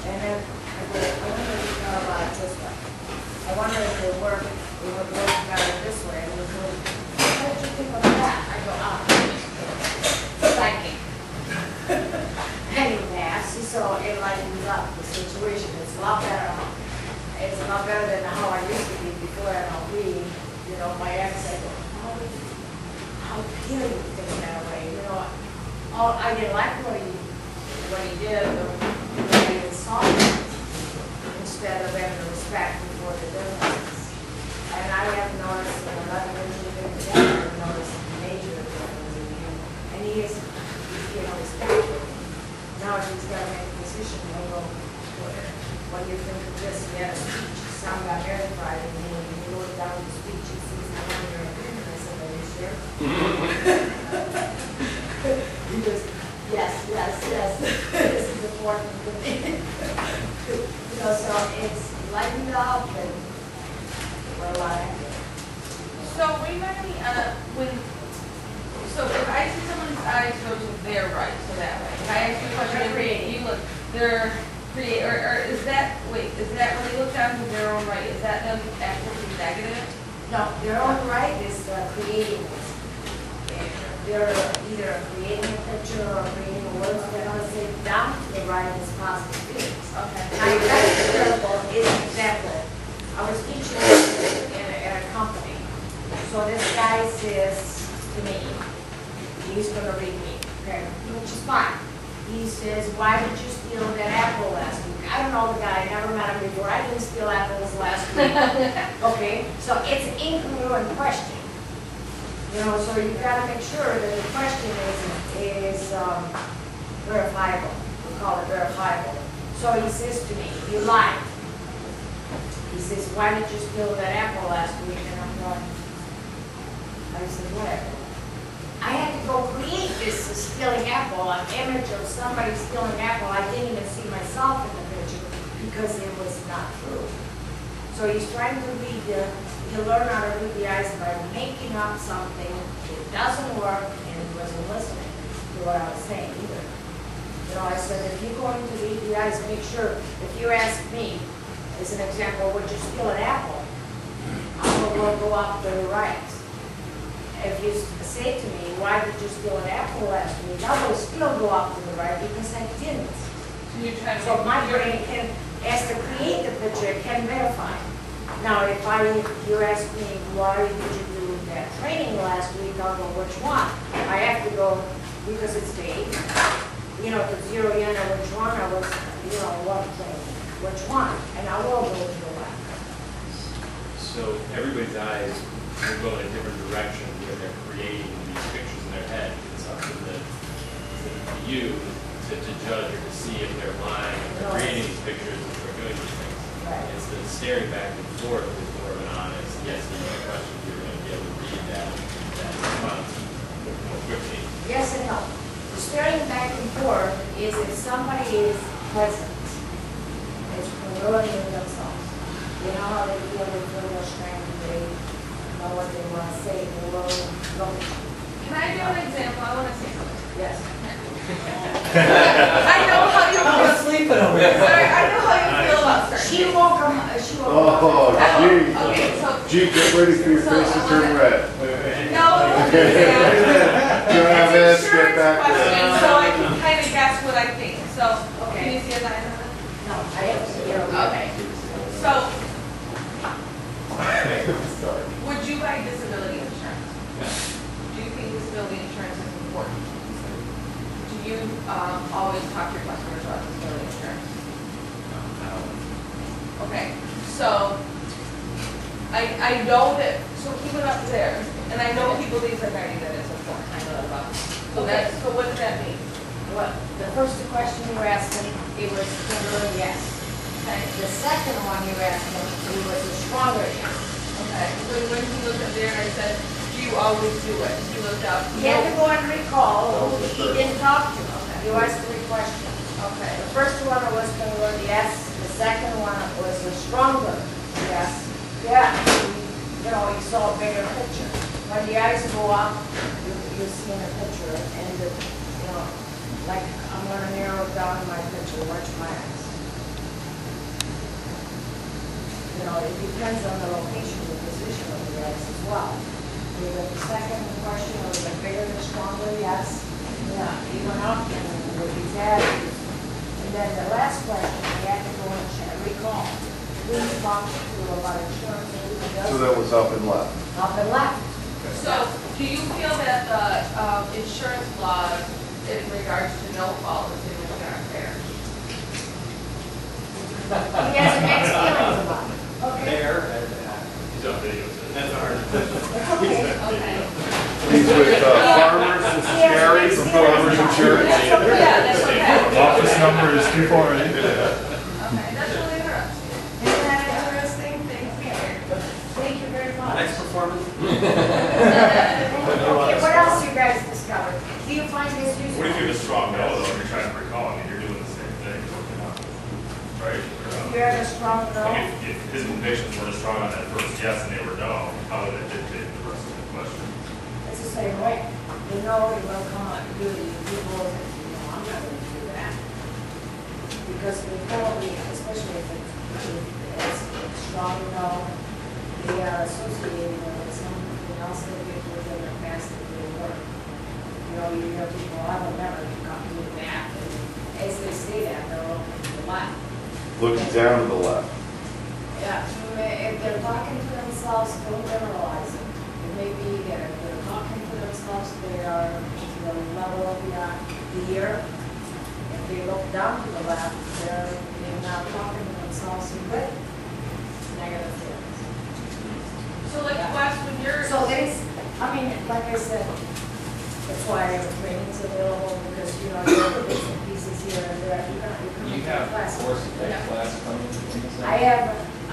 And then I go, I wonder if you thought about it this way. I wonder if it would work better this way. And he goes, what did you think of that? I go, psychic. And he laughs, so it lightens up the situation. It's a lot better. It's a lot better than how I used to be before NLP. You know, my ex, I go, how dare you think that way? You know, I didn't like what he did, or what he insulted, instead of having respect for the differences. And I have noticed in 11 years we've been together, I've noticed major differences in him. And he is, you know, respectful. Now he's got to make a decision. He'll go, what do you think of this? He had a speech. His son got married Friday, and he wrote down the speech. He sees the one year opinion. I said, are you sure? He goes, yes. This is important to me. You know, so it's lightened up and we're alive. So remind me, so if I see someone's eyes go to their right, so that way. If I ask you a question, you look, they're create, or is that, wait, is that when they look down to their own right, is that them actually negative? No, their own right is creating it. They're either creating a picture or creating words. They're going to say down to the right is positive feelings. Okay. Now, that's example is an example. I was teaching in a company. So this guy says to me, he's going to read me, okay, which is fine. He says, why did you steal that apple last week? I don't know the guy, I never met him before. I didn't steal apples last week. Okay, so it's an incongruent question. You know, so you've got to make sure that the question is verifiable. We call it verifiable. So he says to me, you lied. He says, why did you steal that apple last week? And I'm going, I said, whatever. I had to go create this stealing apple, an image of somebody stealing apple. I didn't even see myself in the picture because it was not true. So he's trying to learn how to read the eyes by making up something. It doesn't work, and he wasn't listening to what I was saying either. You know, I said, if you're going to read the eyes, make sure, if you ask me, as an example, would you steal an apple? I will go up to the right. If you say to me, why did you steal an apple last week? I will still go up to the right because I didn't. So my brain can, as to create the picture, can verify. Now, if you ask me, why did you do that training last week, I'll go, which one? I have to go, because it's date, you know, to zero in on which one I was, you know, what training, which one, and I will go to the left. So everybody's eyes will go in a different direction when they're creating these pictures in their head. It's up to you to judge or to see if they're lying, if they're creating these pictures, if they're doing these things. Right. It's the staring back and forth is more of an honest, yes, you know, question. You're going to be able to read that response more quickly. Yes and no. The staring back and forth is if somebody is present, is congruent with themselves. You know how they feel their strength, they know what they want to say, they will go. Can I do an example? I want to say something. Yes. I know how you feel. Sleeping over here. Sorry, I know how you feel about certain She won't come. She won't come. Oh, gee. Okay, so Gee, get ready for your face to turn red. no, You don't have this, it's get back question, there. so I can kind of guess what I think. So, Okay. can you see his eyes? No, I have to see her. Okay. So, Sorry. would you buy disability insurance? Do you think disability insurance is important? Do you always talk to your customers about disability insurance? Okay, so I know that, so keep it up there, and I know people think like I that it's important, I know that about it. So that's, so what does that mean? Well, the first question you were asking, it was congruent, yes. Okay, The second one you were asking, it was a stronger yes. okay, so when he looked up there and I said, do you always do it? He looked up. He had to go and recall who he didn't talk to. Okay. You asked 3 questions. Okay, The first one was congruent, yes. The second one was a stronger yes. Yeah, you know, you saw a bigger picture. When the eyes go up, you see in a picture, and you know, like I'm going to narrow down my picture. Watch my eyes. you know, it depends on the location, the position of the guys as well. The second question was the bigger, the stronger, yes. Yeah, even up and with these attitudes. And then the last question, we had to go and check, recall. We talked to about insurance and who does. So that was up and left. Up and left. So, do you feel that the insurance laws in regards to no fault is not fair? He has mixed feelings about it. Okay. He's on video, so that's hard. Okay. Okay. He's with Farmers, this is Gary from Farmers Insurance. Yeah, that's okay. Office number is 248. Okay, that's really interesting. Isn't that interesting? Thank you very much. Next performance? Okay, what else you guys discovered? Do you find this useful? What if you have a strong no, though, and you're trying to recall, I mean, you're doing the same thing, right? You have a strong no? Like if his convictions weren't as strong on that first yes and they were no, how would it dictate the rest of the question? It's the same way. You know, it will come up, do the people, I'm not going to do that. Because they probably, especially if it's strong no, they are associated with something else that they did in the past that didn't work. You know, you hear people, I will never come do that. And as they say that, they're looking to the left. Looking down to the left. Yeah, if they're talking to themselves, don't generalize it. It may be that if they're talking to themselves, they are to the level of the ear. If they look down to the left, they're now talking to themselves with negative feelings. So like Wes, when you're. So there's, I mean, like I said, that's why training's available, because, you know, there are bits and pieces here and there. You come You to have class. courses, that class coming in the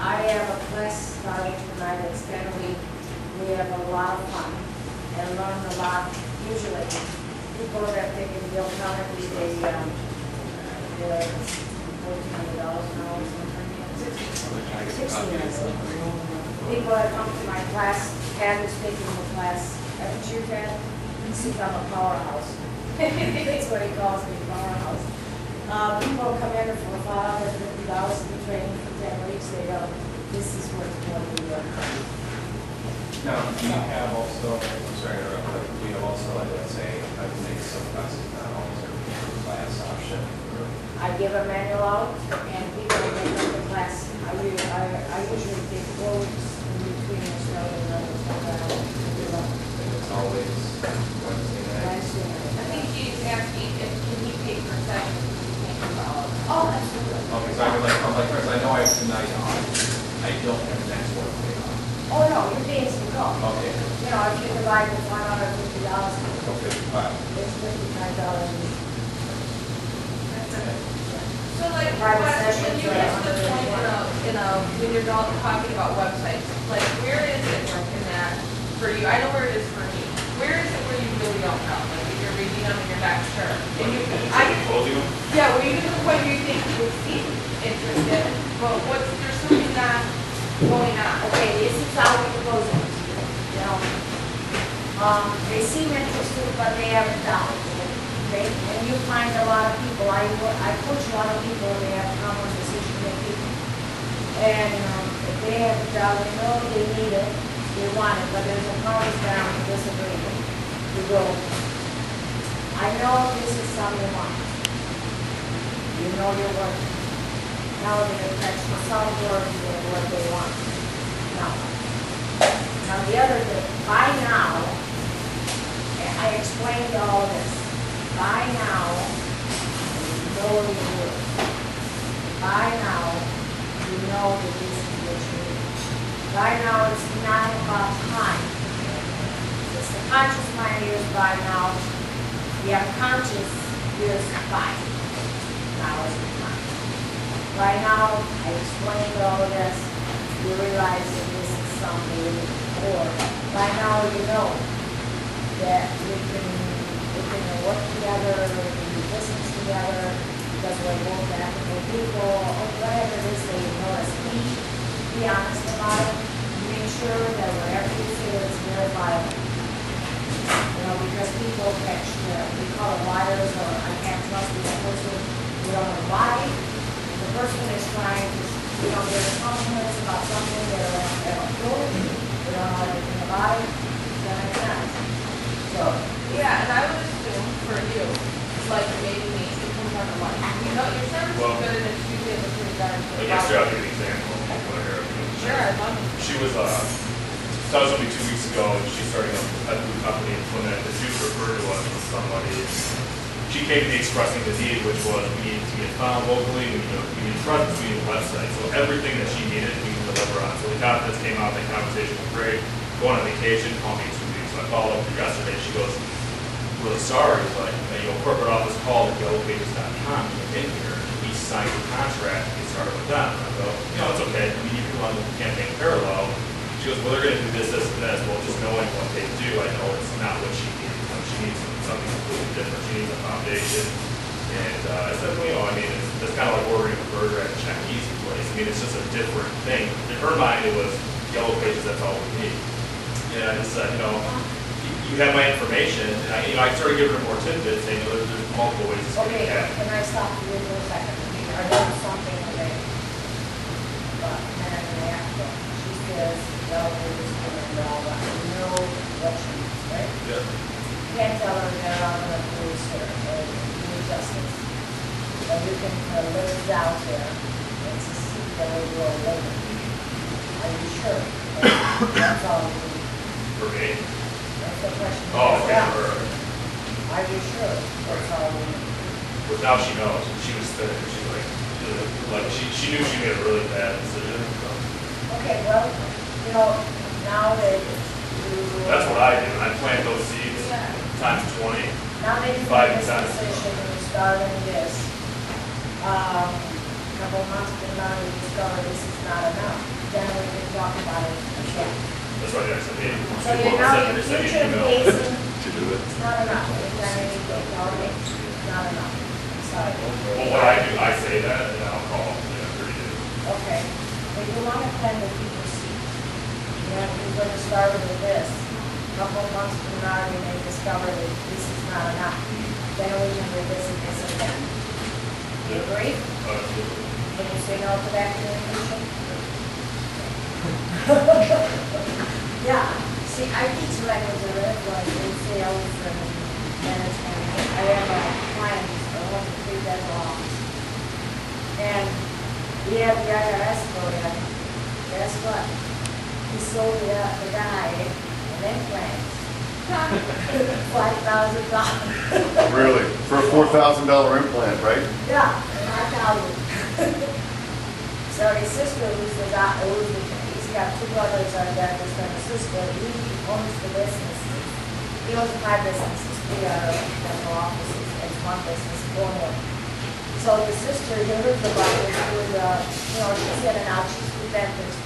I have a class starting tonight, it's 10 a week. We have a lot of fun and learn a lot. Usually, people that are taking the economy, they're $1,400 an hour, sometimes 16. People that come to my class, Cantu is taking the class, haven't you, Ken? He thinks I'm a powerhouse. That's what he calls me, powerhouse. People come in for $550 in training for 10 weeks, they go, this is what's going to work. Now, do you have also, I'm sorry to interrupt, but do you have also, like, let's say, I would make some classes, not always a class option? I give a manual out and people make up the class. I usually take quotes in between the show and others. It's always Wednesday night. I think he's asking if can he pay per session. Oh, absolutely. Oh, because I would like, I'm like, first, I know I have tonight on, I don't have the next one day on. Oh, no, your days can go. Okay, You know, if you divide the $550, okay, fine. it's $55. So like, Private Wes, when sessions you are get to the point $121. when you're talking about websites, like where is it in that for you? I know where it is for me. Where is it where you really don't know? Like if you're reading them and you're not sure. And you, Closing them? yeah, where you get to the point where you think you would seem interested, but there's something not going on. Okay, this is how we close it. You know, they seem interested, but they have a doubt. Okay, and you find a lot of people. I coach a lot of people. They have common decision making, and if they have a doubt, they know they need it, they want it, but there's a powers down disagreement. You go, I know this is something you want. You know you're working. Now they're attached to some work and what they want. Now the other thing, by now, I explained all this. By now, you know your work. By now, you know that this is what you need. By now, it's not about time. It's the conscious mind is by now. The unconscious is by. Now is the time. By now, I explained all of this. You realize that this is something, or by now you know that we can work together, we can do business together, because we're both ethical people, or whatever it is that you know us. Be honest about it. Make sure that whatever you say is verifiable. You know, because people catch, we call it liars, or I can't trust this person. We don't know why. The person is trying to there's compliments about something they don't approve, they don't know anything about it, that makes sense. So, Yeah, and I would assume for you, like maybe me, it comes down to money. You know, your service is Well, good and it's usually able to regard to. Like yesterday, I'll give you an example. Sure, I'd love to. She was, that was only 2 weeks ago, and she's starting a new company in Plymouth, and she was referred to us with somebody. She came to me expressing the need, which was we need to get found locally, we need presence, we need a website. So everything that she needed, we can deliver on. So the confidence came out, the conversation was great. Going on vacation, call me in 2 weeks. So I followed up with her yesterday, she goes, really sorry, but corporate office called at yellowpages.com, you came in here, and we signed a contract to get started with them. And I go, it's okay, I mean, you can run the campaign parallel. She goes, well, they're gonna do this, this, and this. Well, just knowing what they do, I know it's not what she needs. She needs something completely different, she needs a foundation. And I said, well, I mean, it's kind of like ordering a burger at a Chinese place. I mean, it's just a different thing. In her mind, it was Yellow Pages, that's all we need. And I just said, you have my information, and I started giving her more tidbits, saying, there's multiple ways to okay, get can I stop you for a second? I know something today, but a minute and a half ago, she says, well, we're just going to all that. You know what she means, right? Yeah. You can't tell her they're on the police or do justice. But you can put letters out there and to see that they will later. Are you sure? That's all you need. For me? That's the question. Oh, okay, Yeah. for her. Are you sure? That's all you need. Well, now she knows. She was thin. She's like she knew she made a really bad decision. So. Okay, well, now that you. That's what I do. I plant those seeds times 20. Now that you Five made this times. decision and you're starting this, a couple of months from now, you discover this is not enough, then we can talk about it again. That's why I said, hey, So you're now, your send me future an email. pacing, To do it. it's not enough, anytime anything, it's not enough. I'm sorry. Well, what I do, I say that, and I'll call 30 days. Okay, but you want to plant the people seed. You're going to start with this. A couple of months from now, you may discover that this is not enough. Then we can revisit this again. You agree? Can you say no to that communication? Yeah, see, I teach language like in sales and management. I have a client who's one of the 3 dental office. And we have the IRS go in. Guess what? He sold the guy an implant. $5,000. Really? For a $4,000 implant, right? Yeah, and I tell you. So his sister, he's got 2 brothers on that, and his sister, he owns the business. He owns 5 businesses, 3 are dental offices, and 1 business, 4 more. So the sister, he heard about this, she's in and out, she's with dentists,